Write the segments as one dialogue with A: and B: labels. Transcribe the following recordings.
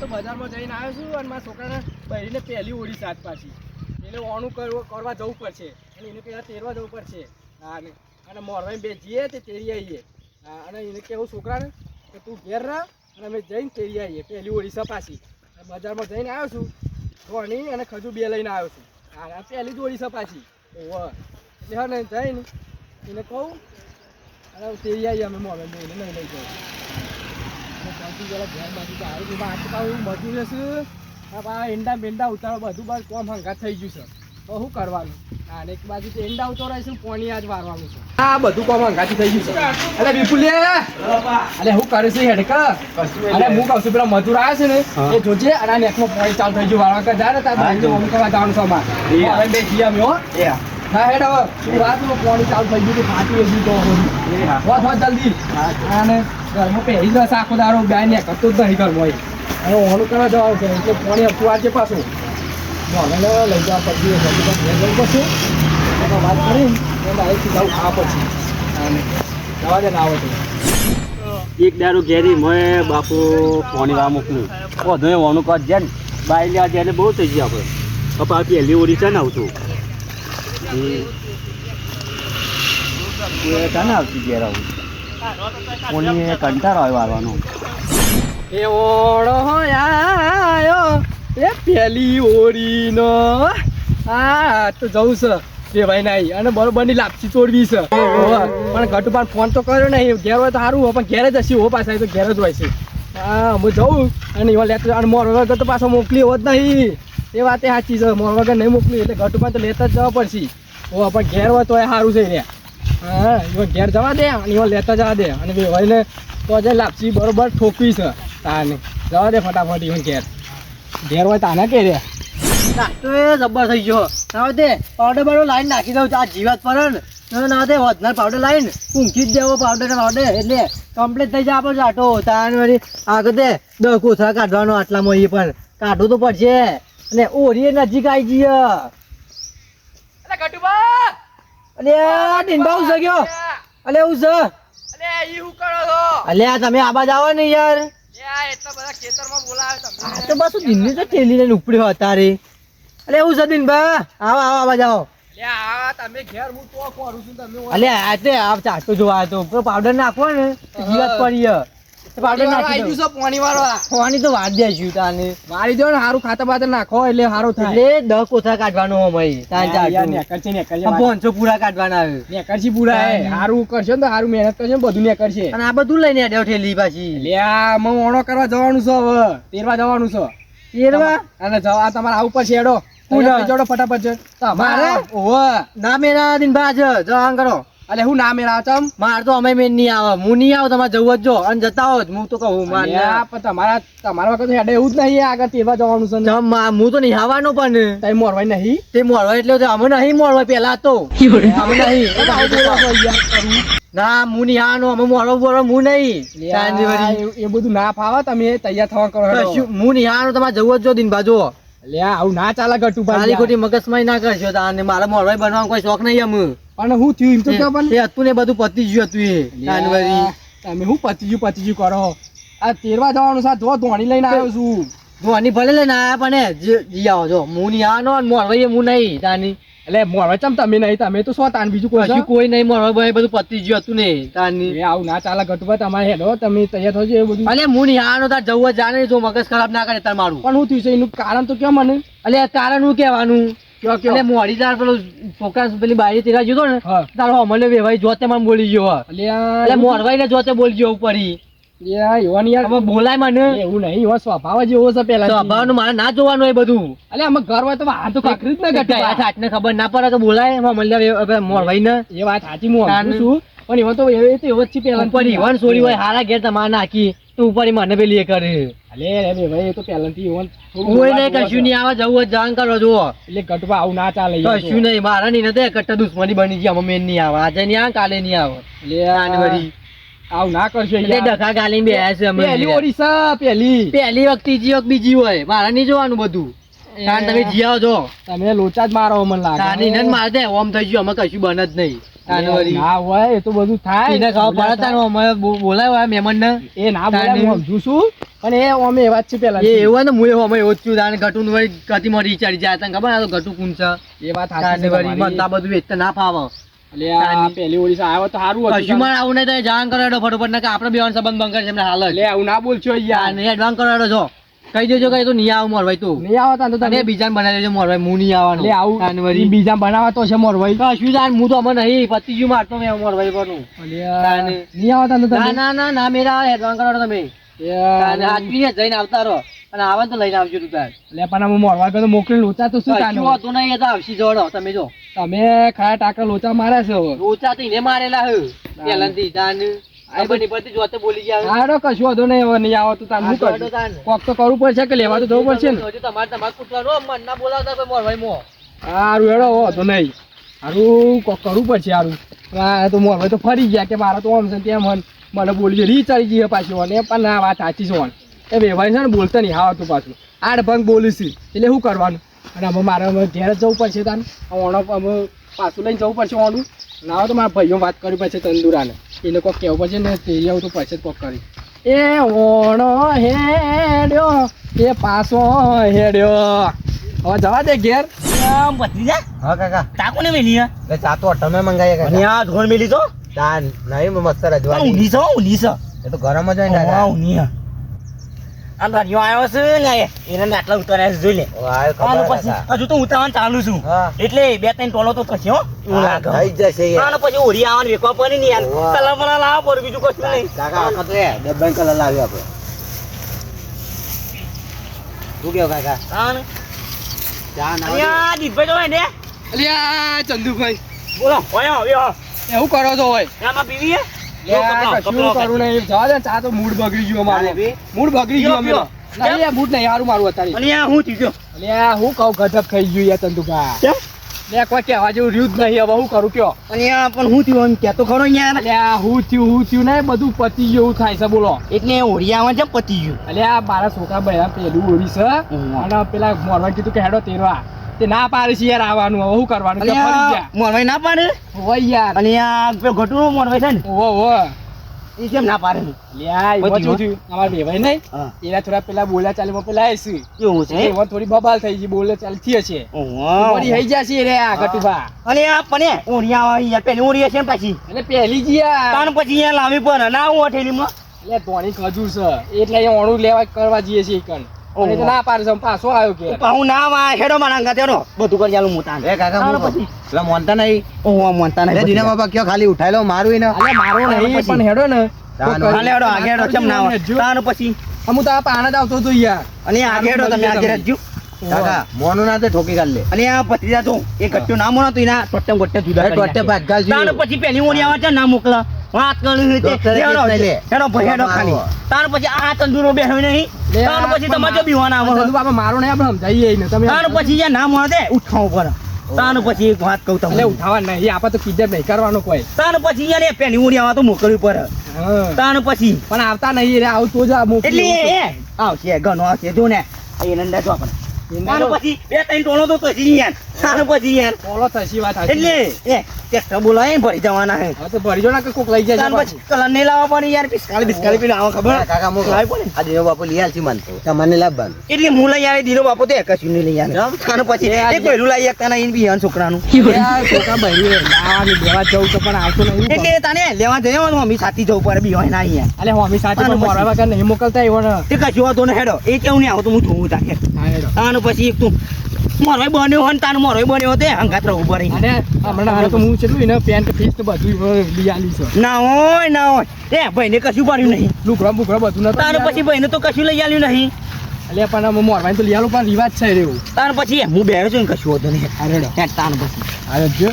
A: તો બજારમાં જઈને આવ્યો છું અને મારા છોકરાને બહેરીને પહેલી ઓળી સાત પાછી એટલે ઓણું કરવા જવું પડશે અને એને પહેલાં તેરવા જવું પડશે. હા અને મોરવાઈ બે જઈએ તે તેરી આવીએ. હા અને એને કહેવું છોકરાને કે તું ઘેર રહ અને અમે જઈને તેરી આવીએ પહેલી ઓળી સપાસી. બજારમાં જઈને આવ્યો છું ધોણી અને ખજૂર બે લઈને આવ્યો છું. હા પહેલી જ ઓળી સપાસી ઓહ એટલે હા ને જઈને એને કહું અને તેરી આવીએ અમે મોરવાઈ બેને નહીં લઈ જાઉં. મજૂર હશે ઈંડા બેંડા ઉતારો બધું બસ કોમ હંગાત થઈ ગયું છે. તો શું કરવાનું? હા એક બાજુ તો ઈંડા ઉતારાઈશું પોણી આજ વારવાનું છે. આ બધું કોમ હંગાથી થઈ ગયું છે. અરે વિપુલ અરે હું કરે છે હેડકા? અરે હું કહું છું પેલા મજૂર આવ્યા છે ને એ જોજે અને નેકમાં પોણી ચાલુ થઈ ગયું વારવા કે જાય ને તાર મમ્મી કરવા જવાનું છે અમારે બે જઈએ અમે હો. હા હેડ હવે શું રાતનું પોણી ચાલુ થઈ ગયું ફાટી ગયું તો હોત જલ્દી. અને ઘરમાં પહેરી જ આખો દારો ગાય ને કરતો જ નહીં ઘરમાં અને ઓનું કરવા જવાનું છે એટલે પાણી આપવું આજે પાછું મને લઈ જવા પછી જવું પડશે વાત કરીને ડાયરેક્ટ સીધા ખાવા પછી જવા દે ના આવે તો
B: એક દારૂ ઘેરી મેં બાપુ પાણી વા મોકલ્યું વધુ ઓનું કર જાય ને બાય લેવા જાય એટલે બહુ થઈ ગયું આપણે પપ્પા પહેલી ઓળી છે ને આવતું છે ને આવતી ઘેર આવું કોની કંટાળો આવ્યો આવવાનો
A: એ ઓળો આયો એ પેલી ઓળીનો હા તો જવું છે બે ભાઈ નાઈ અને બરોબરની લાપસી તોડવી છે પણ ઘટુપાન ફોન તો કર્યો નહીં ઘેર હોય તો સારું હોય પણ ઘેર જ હશે હો પાછા તો ઘેર જ હોય છે. હા હું જઉં અને એવા લેતો અને મોર વગર તો પાછો મોકલી હોત નહીં એ વાત સાચી છે મોર વગર નહીં મોકલી એટલે ઘટુપાન તો લેતા જ જવા પડશે હો પણ ઘેર હોય તો એ સારું છે રે. હા એવા ઘેર જવા દે અને એવા લેતા જવા દે અને બે ભાઈને તો જ લાપસી બરોબર ઠોકવી છે તાને જવા દે ફટાફટ even ઘેર હોય તાને કે રે
C: નાસ્તો એ જબ્બર થઈ ગયો ના દે પાવડર બાવડર લાઈન નાખી દઉં આ જીવાત પર ના દે વધનાર પાવડર લાઈન ઊંઘી જ દેવો પાવડર એટલે કમ્પ્લીટ થઈ જાય આપણે આટો તાન વળી આગળ દે 10 કોથળા કાઢવાનો આટલામાં એ પણ કાઢવું તો પડશે અને ઓરી નજીક આવી જઈએ.
A: અરે ઘટુબા
C: અલે ડીંબા ઉસ ગયો અલે ઉસ
A: અલે ઈ હું કરો છો
C: અલે તમે આબાજ આવો ને યાર
A: એટલા બધા ખેતરમાં બોલાવે તમને
C: આ તો બસ દિનની તો ટેલી લઈને ઉપડ્યો હતા રે અલે હું સદીન બા આવો આબાજ આવો
A: લે આ તમે ઘેર હું તો કરું છું તમે
C: અલે આતે આ ચાટો જોવા તો પાવડર નાખો ને જીવાત પડી પાવડર નાખી દો
A: છે પાણી વાળવા
C: પાણી તો વાળ દેશું તાને
A: વાળી દો ને સારું ખાતર બાતર નાખો એટલે સારું થાય
C: એટલે 10 કોથળા કાઢવાનો હોય તાન ચાટો
A: નેકરશે
C: 500 પૂરા કાઢવાના આવે
A: નેકરશી પૂરા હે સારું કરશે ને તો સારું મહેનત કરશે ને બધું નેકરશે
C: અને આ બધું લઈને આડ્યો ઠેલી પાછી
A: લે આ મો ઓણો કરવા જવાનું છે હવે તેરવા જવાનું છે
C: તેરવા
A: અને જવા તમારે આવું પડશે એડો જોડો ફટાફટ છે તમારે ઓહો
C: ના મેરા દિન બાજ જવાન કરો
A: અલે હું ના મેરા ચમ
C: માર તો અમે મેન નહીં આવે હું નહીં આવ તમારે જવું જ જો અને જતા હો હું તો કહું માર
A: તમારા વખત હેડે એવું જ નહીં આગળ તેરવા જવાનું છે
C: હું તો નહીં આવવાનો પણ
A: તઈ મોરવાઈ નહીં
C: તે મોરવા એટલે અમે નહીં મોરવા પેલા તો અમે નહીં ના હું નહીં આવવાનો અમે મોરવા બોરવા હું નહીં
A: એ બધું ના ફાવે તમે તૈયાર થવા કરો
C: હું નહીં આવવાનો તમારે જવું જ જો દિન બાજુ
A: લે આવું ના ચાલે ગટુ
C: ખાલી ખોટી મગજમારી ના કરશો તાને મારા મોરવાઈ બનવાનો કોઈ શોખ નહીં અમે
A: પણ હું થયું એમ તો કે પણ
C: એ હતું ને બધું પતી ગયું હતું એ તાનવરી
A: તમે હું પતીજું કરો આ તેરવા જવાનું છે જો ધોણી લઈને આવ્યો છું
C: ધોની ભલે લઈને આયા પણ જી આવો જો હું નહીં આવવાનો અને મોરવાઈ હું નહીં તાની
A: એટલે મોરવાઈ ચમ તમે નહીં તમે તો શું તાન બીજું
C: કોઈ નહીં મોરવાઈ બધું પતી ગયું હતું ને તાની
A: આવું ના ચાલે ગટુભાઈ તમારે હેડો તમે તૈયાર થજો એ બધું
C: અલે હું નહીં આવવાનો તાર જવું જ જાણે જો મગજ ખરાબ ના કરે તાર મારું
A: પણ હું થયું છે એનું કારણ તો કેમ મને
C: અલે કારણ હું કહેવાનું એટલે મોડી તાર પેલો છોકરા પેલી બારી તેરા જોતો ને તારો અમને વેવાઈ જોતે મને બોલી ગયો એટલે મોરવાઈ ને જોતે બોલી ગયો ઉપર બોલાય મને
A: એવું નહીં એવો સ્વભાવ જ એવો છે પેલા
C: સ્વભાવ નું મારે ના જોવાનું એ બધું
A: એટલે અમે ઘર હોય તો આ તો કાકરી જ ના ઘટાય
C: સાચને ખબર ના પડે તો બોલાય મોરવાઈ ને
A: એ વાત સાચી હું છું પણ એવો તો એવો જ છે પેલા
C: ઉપર ઈવન સોરી હોય હારા ઘેર તમારે નાખી તો ઉપર મને પેલી એ કરે
A: અલે રે ભાઈ એ તો પહેલાથી ઈવન
C: કોઈ નહીં કશું નહીં આવે જવું જ જાણ કરો જો
A: એટલે ગટવા આવું ના ચાલે
C: કશું નહીં મારા નહીં નથી કટ્ટા દુશ્મની બની ગયા અમે મેન નહીં આવે આજે નહીં આવે કાલે નહીં આવે
A: એટલે આવું ના કરશો
C: ડખા ગાલી બેહ્યા છે અમે
A: પહેલી ઓડિશા
C: પહેલી વખત ત્રીજી વખત બીજી હોય મારે નહીં જોવાનું બધું કારણ તમે જીયાઓ છો
A: તમે લોચા જ મારો મને લાગે
C: મારે દે ઓમ થઈ ગયું અમે કશું બન જ નહીં તાન વળી.
A: ના હોય એ તો બધું થાય
C: એને ખબર પડે તાન અમે બોલાવ્યા મહેમાનને.
A: એ ના બોલે હું સમજુ છું પણ એ અમે એવા જ છે પેલા
C: એ એવું ને હું અમે એવું જ છું તાન ગટું વળી કતી મરી ચાડી જાય તને ખબર આ તો ગટું કોણ છે
A: એ વાત
C: તાન
A: સાચી છે
C: વળી મને તો આ બધું વેચતા ના ફાવે.
A: એટલે આ પેલી ઓડિશા આવ્યો તો સારું હતું
C: કશું માં આવું નહીં તો જાણ કરાડો ફટોફટ ને કે આપણે બેવાનો સંબંધ બંધ કરે છે એમને હાલ જ.
A: એટલે આવું ના બોલશો યાર
C: નહીં એડવાન્સ કરાડો છો કહી દેજો કે એ તો નહીં આવું મોરભાઈ તું
A: નહીં આવતા તો
C: અને બીજાને બનાવી દેજો મોરભાઈ હું નહીં આવવાનું.
A: એટલે આવું
C: તાન વળી.
A: બીજા બનાવવા તો છે મોર ભાઈ
C: કશું જાણ હું તો અમે નહીં પતિજુ મારતો મેં મોરભાઈ પરનું. તાન.
A: નહીં આવતા તો
C: ના ના ના ના મેરા એડવાન્સ કરાડો તમે તાન આદમી જઈને આવતા રહો અને આવે તો લઈને આવજો તું તાર.
A: એટલે પણ હું મોરવા તો મોકલી લોચા તો શું
C: કશું
A: તાનું?
C: હોતું નહીં એ તો આવશી જોડો તમે જો
A: તમે ખાયા ટાકા લોચા માર્યા છે હવે.
C: રોચા તો એને મારેલા હે પહેલાંથી તાન ખબર નહીં પડતી જોતે બોલી ગયા
A: હારો કશું વાંધો નહીં હવે નહીં આવો તો તાન શું કરશું? કોક તો કરવું પડશે કે લેવા તો જવું પડશે ને.
C: તમારે પૂછવાનું મન ના બોલાવતા કોઈ મોરભાઈ મો
A: હારું હેડો વાંધો નહીં હારું કોક કરવું પડશે હારું. આ તો મોરભાઈ તો ફરી ગયા કે મારા તો આમ છે તેમ હન મને બોલી છે રી ચડી ગઈ પાછી અને પણ ના વાત સાચી છે એ વ્યવહાર છે ને બોલતા નહીં આવતું પાછું આડ ભંગ બોલીશ એટલે શું કરવાનું? અને અમે મારે ઘેર જ જવું પડશે તાન ઓણો અમે પાછું લઈને જવું પડશે ઓણું ના હોય તો મારા ભાઈઓ વાત કરવી પડશે તંદુરાને એને કોક કહેવું પડશે ને તે આવું તો પડશે જ કોક કરી એ ઓણો હેડ્યો એ પાછો હેડ્યો હવે જવા દે ઘેર.
B: ભત્રીજા
C: હા કાકા
B: તાકો ને મેલી
C: એ ચા તો તમે મંગાવી
B: અને આ ધોળ મેલી તો
C: તાન નહીં મસ્ત રજવાડી
B: ઊંઘી છો ઊંઘી છો
C: એ તો ગરમ જ હોય ને
B: વાહ
C: કાકા
B: ઊંઘી આ ભાઈઓ આવ્યો છે ને એને આટલા ઉતાર્યા છે જોઈ લે
C: વાય
B: આનો
C: ખબર
B: પછી
C: કાકા
B: હજુ તો ઉતારવાનું ચાલુ છું
C: હા.
B: એટલે 2-3 ટોલો તો થશે હો એવું લાગે
C: થઈ જશે યાર.
B: આનો પછી ઓરી આવવાનું વેકવા પડે ને યાર
C: વાહ.
B: કલર બલા લાવો પર બીજું કશું નહીં
C: કાકા આખો તો એ ડબ્બાઈ કલર લાવ્યો આપણે શું કેવું કાકા
B: આને
C: ચા ના
B: અહીંયા દીપભાઈ તો હોય ને
A: અલ્યા ચંદુભાઈ
B: બોલો હોય આવ્યો
A: એવું કરો છો હોય
B: આમાં પીવી હે
A: કશું કરું નહીં જવા દે ચા તો મૂડ બગડી ગયો મારો
C: ચાલે બી?
A: મૂડ બગડી ગયો
B: પીવો,
A: અમારો. નહીં યાર મૂડ નહીં હારું મારું અત્યારે
B: અને આ હું થયો
A: અલ્યા હું કહું ગજબ ખાઈ ગયું યાર ચંદુભા
B: કેમ
A: લે કોઈ કહેવા જેવું રહ્યું જ નહીં હવે હું કરું કયો
B: અને આ પણ હું થયો એમ કહેતો ખરો યાર
A: અલ્યા હું થયું ને બધું પતી ગયું થાય છે બોલો
B: એટલે ઓરી આવવાનું છે પતી ગયું
A: અલ્યા મારા છોકરા બહેરા પેલું ઓરી છે અને પેલા મોરવા કીધું કે હેડો તેરવા તે ના પાડે છે યાર આવવાનું હવે શું કરવાનું કે ફરી ગયા
B: મોરવાઈ ના પાડે
A: હોય યાર
B: અને આ પેલો ઘટુનો મોરવાઈ છે ને
A: ઓહો
B: એ કેમ ના પાડે ને
A: લ્યા એમાં
B: બધું.
A: શું થયું અમાર બેભાઈ નહીં
B: હા
A: એના થોડા પેલા બોલ્યા ચાલીમાં પેલા આવીશું
B: એવું છે
A: એમાં થોડી બબાલ થઈ ગઈ બોલે ચાલતી હશે
B: ઓહો.
A: વળી થઈ જશે રે આ ગટુભા
B: અને આ પણ ઓરી આવે યાર પેલી ઓરી છે ને પાછી
A: એટલે પહેલી જ યાર
B: તાણ પછી યાર લાવી પડે ના હું હથેલીમાં
A: એટલે ધોણી ખજૂર છે એટલે અહીંયા ઓણું લેવા કરવા જઈએ છીએ કણ અને તો ના પાડે છે પાછો આવ્યો કે
B: હું ના વા હેડો મારા અંગા તેડો બધું કરી આલું હું તાણ
C: એ કાકા
B: તાણ
C: હું
B: પછી
C: પેલા મોનતા નહીં
B: ઓહો મોનતા
C: અરે
B: નહીં
C: દીના બાબા કયો ખાલી ઉઠાઈ લો મારું એને
A: અલ્યા મારો નહીં
B: પછી.
A: પણ હેડો ને
C: તાન
B: હાલે હેડો આગે હેડો કેમ ના આવે તાણ પછી
A: હું તો આ પાણા જ આવતો હતો યાર
B: અને આગે હેડો તમે આગે રહેજો
C: કાકા મોનું ના તે ઠોકી કાઢ લે
B: અને આ ભત્રીજા તો એ ગટ્ટો ના મોનો તો એના ટોટમ ગટ્ટે જુદા કરી
C: ટોટે
B: નાખે.
C: ભાગા
B: તાણ
C: જોયું.
B: પછી પેલી ઓરી આવે છે ના મોકલા વાત કરી
C: ડોક્ટરે
B: હેડો
C: કીધું લે.
B: હેડો ભાઈ હેડો ખાલી તાણ પછી આ તંદુરો બેહ્યો નહીં
A: લે,
B: તાણ પછી
A: પણ
B: તમારે જો બીવાના આવે
A: ચંદુ બાબા મારો નહીં આપણે સમજાઈએ ને તમે
B: તાણ પછી યાર ના મોને દે ઉઠાવો પર તાણ પછી એક વાત કહું
A: એટલે
B: તમને
A: ઉઠાવા નહીં આપણે તો કીધે નહીં કરવાનો કોઈ
B: તાણ પછી યાર એ પેલી ઓરી આવે તો મોકલવી પડે
A: હા.
B: તાણ પછી
A: પણ આવતા નહીં રે આવું તો જ આ મોકલી
B: એટલે એ આવશે ઘણો આવશે જો ને એ નંદા જો આપણે તાણ પછી 2-3 ટોળો તો થશે યાર તાણ પછી યાર
A: પોલો થશી વાત સાચી.
B: એટલે એ ટ્રેક્ટર બોલાય ભરી જવાના હે
A: હવે તો ભરી જો ના કે કોક લઈ જાય
B: તાણ પછી કલર નહીં લાવવા પડે યાર પિસ્કાલી પેલું આવા ખબર
C: કાકા મોકલો.
B: લાવી પડે
C: આ દીનો બાપુ લઈ આલશી માનતો તમને લાવવાનું
B: એટલે હું લઈ આવે દીનો બાપો તો કશું નહીં લઈ આવે તાણ પછી એ પહેલું લઈ એકતા નહીં બી છોકરાનું
A: યાર છોકરા બહેરી લાવવાની લેવા જવું તો પણ આવતો નહીં
B: એટલે તને લેવા જયો ને મમ્મી સાથી જવું પડે બી હોય ના અહીંયા
A: અલે હોમી સાથે
B: આનું
A: પણ મોરા વગર નહીં મોકલતા એવો ને
B: તે કશું વાતો ને હેડો એ કેવું નહીં આવતું હું જોઉં તાકે
A: હા હેડો.
B: તાણ પછી એક તું મોરોય બન્યો હોય ને તાણ મોરોય બન્યો તે હંગાત રહું પડી
A: અને હમણાં હાલ તો હું કેટલું એને પેન્ટ ફીસ તો બધું લઈ આલી છે
B: ના હોય એ ભાઈને કશું પાડ્યું નહીં
A: લુકડા બુકડા બધું નતું
B: તાણ પછી ભાઈને તો કશું લઈ આલ્યું નહીં
A: એટલે પણ અમે મોરવાઈ તો લઈ આલું પણ રિવાજ છે રેવું
B: તાણ પછી હું બેહ્યો છું ને કશું હોતું નહીં
A: હા હેડો.
B: તાણ પછી
A: હા જો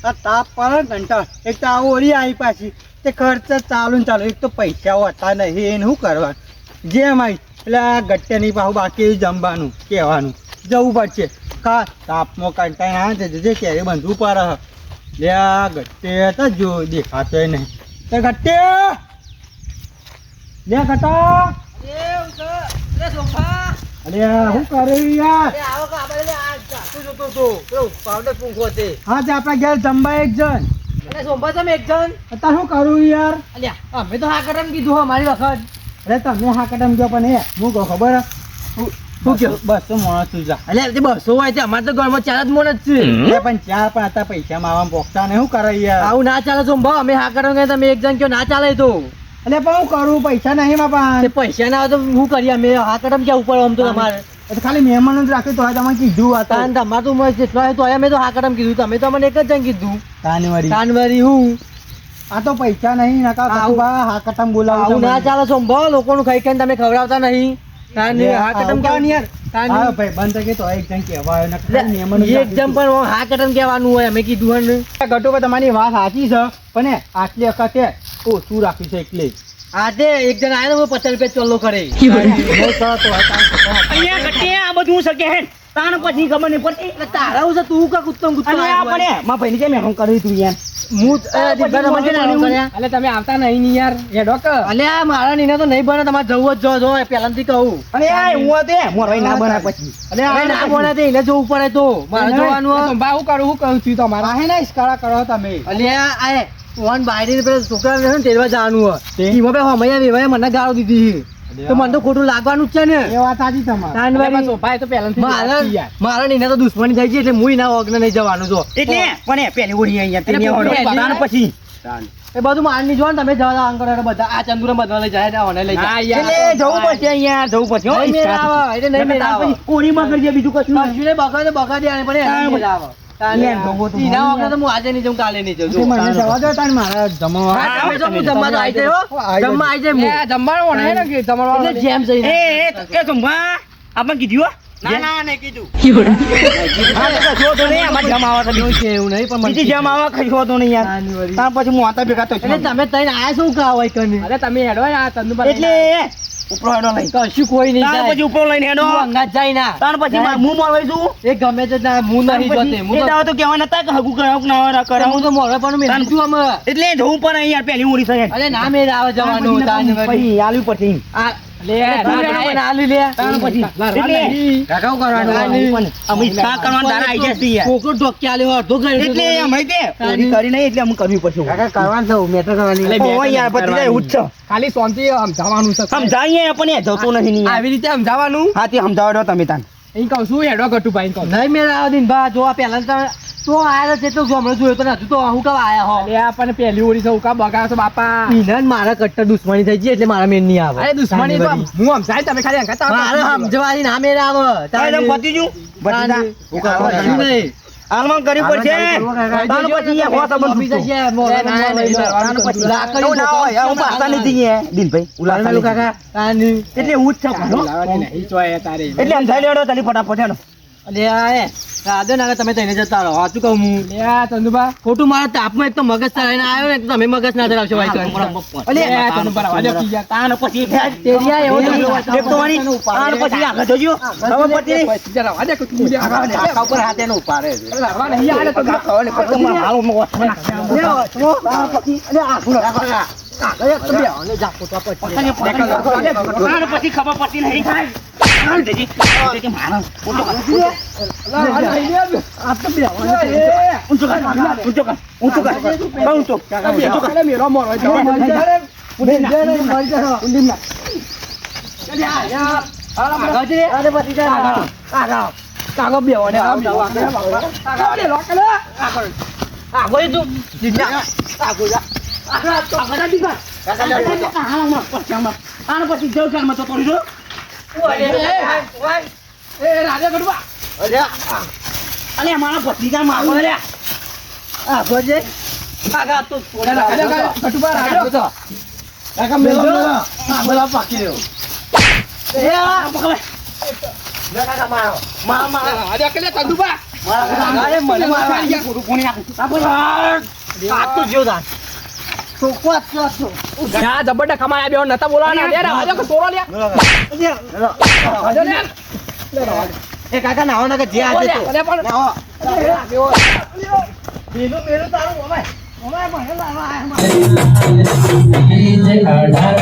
C: આ તાપ પડે ઘંટા એક તો આવું ઓરી આવી પાછી તે ખર્ચ ચાલુ ને ચાલુ એક તો પૈસા હોતા નહીં એને શું કરવાનું જેમ આવી એટલે આ ગટ્ટેની પાછું બાકી જમવાનું કહેવાનું જવું પડશે કા તાપમાં કંટાઈને આવે છે જે ક્યારે બંધવું પડે લે આ ગટ્ટે તો જો દેખાતો નહીં તે ગટ્ટે લે ગટા અરે શું કરે યાર આવતો હતો પેલો પાવડર પૂંખો તે
A: હા તે આપણા ઘેર જમવા એક જણ
C: એટલે સોમવાર તમે એક જણ
A: અત્યારે શું કરું યાર
C: અલ્યા અમે તો હા કરમ કીધું અમારી વખત
A: અરે તમે હા કદમ ગયો પણ એ હું કહું ખબર હે?
C: શું કહ્યું?
A: બસ તો માણસ તું જા
C: અલ્યા તે 200 હોય છે અમારે તો ઘરમાં 4 જ મોણ જ છે
A: એ પણ ચાર પણ હતા પૈસા માવા પોખતા ને શું કરે યાર
C: આવું ના ચાલે સોમભા અમે હા કરમ કે તમે એક જણ કયો ના ચાલે તો
A: એટલે પણ હું કરું પૈસા નહીં માં
C: તે પૈસા ના આવે તો શું કરીએ અમે હા કરમ ક્યાં ઉપર આમ તો તમારે
A: પણ ખાલી મહેમાનો જ રાખ્યું તો હવે તમે કીધું આ
C: તાન તમારે તો ઉંમર જેટલો હોય તો અમે તો હા કરમ કીધું તમે તો અમને એક જ જણ કીધું
A: તાનવારી
C: કાનવારી હું
A: આ તો પૈસા નહીં નકા કટુબા હા કટમ બોલાવું
C: આવું ના ચાલે સોમભા લોકોનું ખાઈ ખાઈને તમે ખવડાવતા નહીં તાન હા કટમ કેવું યાર
A: હા ભાઈ બંધ થઈ તો એક જણ કહેવાય ને ખાલી મહેમાનો જ
C: એક જણ પણ હા કટમ કહેવાનું હોય અમે કીધું ને
A: ગટુબા તમારી વાત સાચી છે પણ એ આટલી વખતે ઓછું રાખ્યું છે એટલે
C: આ તે એક જણ આવ્યો ને 50 રૂપિયા ચોલ્લો કરે
B: અહીંયા ઘટે આ બધું શકે હે તાણ પછી ખબર નહીં પડતી
C: એટલે તારા હું છે તું કા કુત્તમ કુત્તમ
B: અને આ પડે માં ભાઈને કેમ હું કર્યું તું યાર
C: હું દીપા તમને ના કર્યા
A: એટલે તમે આવતા નહીં ની યાર હેડો કે
C: અલ્યા મારા નીના તો નહીં બને તમારે જવું જ જો પહેલાથી કહું
B: અરે આ હું તે મોરવાઈ ના બના પછી
C: અરે ના બોલે તે એને જોવું પડે તો મારે જોવાનું
A: બા હું કહું છું તમારા હે ને ઇસ્કારા કરો તમે
C: અલ્યા આ ફોન બાયડી પેલા છોકરા ને તેડવા જવાનું હોય ઈમો બે હમૈયા વેવાય મને ગાળો દીધી તો મને તો ખોટું લાગવાનું જ છે ને
A: એ વાત સાચી તમારી
C: તાનવારી.
A: સોફાએ તો પહેલાથી
C: મારા નીના તો દુશ્મની થઈ ગઈ એટલે હું ના ઓગને નહીં જવાનું જો
B: એટલે પણ એ પેલી ઓળી અહીંયા તે ને
C: એટલે
B: હોડો તાણ પછી
C: એ બધું માર ની જો ને તમે જવા આમ કરો બધા આ ચંદુરા બધા લઈ જાય ને લઈ જાય
B: એટલે જવું પડશે અહીંયા જવું પડશે હો
C: નહીં મેળ આવે, એટલે નહીં મેળ આવે.
B: ઓળીમાં કરજે બીજું કશું નહીં.
C: કશુંને બગાડે આને પણ એને મેળ આવે.
B: યાર, જોવો તો
C: ઈના વગર તો હું આજે નહીં જાઉં કાલે નહીં જાઉં જો.
A: મને જવા દો તાન મારા જમવા
C: હા, તમે તો હું જમવા તો આઈ જાય હો. જમવા આઈ જાય હું.
A: જમવાનું ને કે તમારો
C: એટલે જેમ જઈને.
B: એ સંભા આપણે કીધું હો? ના નહીં કીધું હા તો કશો તો નહીં આમાં જમ આવા તો
C: એવું છે, એવું નહીં પણ મને
B: બીજી જમ આવા કશો તો નહીં યાર
C: તાનવારી.
B: તાર પછી હું આતા ભેગા તો છું.
C: એટલે તમે તઈને આયા શું કા હોય કને?
A: અરે તમે હેડો આ તંદુબા
B: એટલે ઉપરો હેડો લઈ
C: કશું કોઈ નહીં
B: તાર
C: જાય.
B: પછી ઉપરો લઈને હેડો
C: હું અંગાત જાય ના.
B: તાર પછી હું મોરવાઈ છું
C: એ ગમે તે ના, હું નહીં જોતે. હું
B: એ
C: તો-
B: દાવા તો કહેવા નતા કે હગું કરાવું કે ના
C: હું
B: કરાવું
C: તો મોઢે પણ મેં લીધું આમાં.
B: એટલે જવું પણ યાર પહેલી ઉડી છે
C: અરે ના મેળ આવે જવાનું તાનવારી.
B: પછી આલવી પડશે
C: આ
A: લે
C: તું એનો પણ આલી લે.
B: તાર પછી એટલે
C: કાકા હું કરવાનું?
B: અમે ઈચ્છા કરવાના દાડા આઈ જશે યાર
C: કોકો ઢોકી આલ્યો, અડધો કરી દીધો.
B: એટલે અમે તે ઓડી કરી નહીં એટલે અમે કરવી પડશે
C: કાકા કરવાનું થયું, મેં તો કરવાની.
B: ઓ યાર પછી જાય ઉચ્ચ
A: ખાલી શાંતિ સમજાવવાનું છે
B: સમજાઈએ પણ એ જતો નથી ની યાર
A: આવી રીતે સમજાવવાનું
B: હા તે સમજાવો તમે તાન
A: અહીં કહું છું હેડો ગટુભાઈ કહું
C: નહીં મેળ આવે દીન ભા, જો આ પહેલા તો આયા તો જેટલું જો હમણાં જોયું તો નતું તો હું કબ આયા હો.
A: અરે આ પણ પહેલી ઓળી છે ઉકા બગાડો છો બાપા
C: ઈને ને મારા કટ્ટર દુશ્મની થઈ ગઈ એટલે મારા મેળ નહીં આવે.
A: અરે દુશ્મની તો હું સમજાય તમે ખાલી અંગાત આવો.
C: મારે સમજવાની ના મેળ આવે.
B: તારે પતી જુ બધી
C: તાન- કશું નહીં.
B: આલમાં કરવી પડશે તાન પછી યાર હોતા બંધ
C: ઓફિસ જશે, મોઢે તાન પછી લાકડી
B: ના હોય હું પાછા નથી યાર દિનભાઈ ઉલા
C: લાકડી કાકા તાન.
B: એટલે હું જ છું
A: બોલાવાની નહીં ચોય તારે
B: એટલે સમજાઈ લેડો તાલી ફટાફટ હેડો
C: અલે આ એ રાધે નાગા તમે તઈને જતા રહો. સાચું કહું હું.
A: લે આ ચંદુબા
C: ખોટું મારા તાપમાં એક તો મગજ ચલાવીને આવ્યો ને તો તમે મગજ ના ચલાવશો ભાઈ કણ.
B: અલે
A: લે ચંદુબા રવા દો કી યાર.
B: તાન પછી
C: તેરિયા એવો
B: એક તો વાળી તાન પછી આગળ જોજો હવે પછી
A: પછી જરા રવા દે કે તું લે
B: કાકા ઉપર હાથે નો ઉપાડે
A: અરે રવા નહીં યાર તો
B: ખાવાની પછી હાલો મો પછી ખબર પડતી નહીં
A: કાગો બેવો ને
B: પછી જવ કારમાં તો કરી દો
A: એ રાજા ગડવા
B: અલે મારા ભત્રીજા મારો રે
C: કાકા તો
A: રાજા ગટુબા રાજા કાકા મેલો બોલા પાકી રહ્યો રાજા કે ચંદુબા જા જબરદસ્ત ખમાયા બેહો નતા બોલાવાના લે રાજા કે સોરો લે રાજા લે
C: એ કાકા નાવા ના કે જે આજે તો
A: અરે પણ
C: પેલું પેલું તારું ઓમે ઓમે ભણે લાવા
D: અઢાર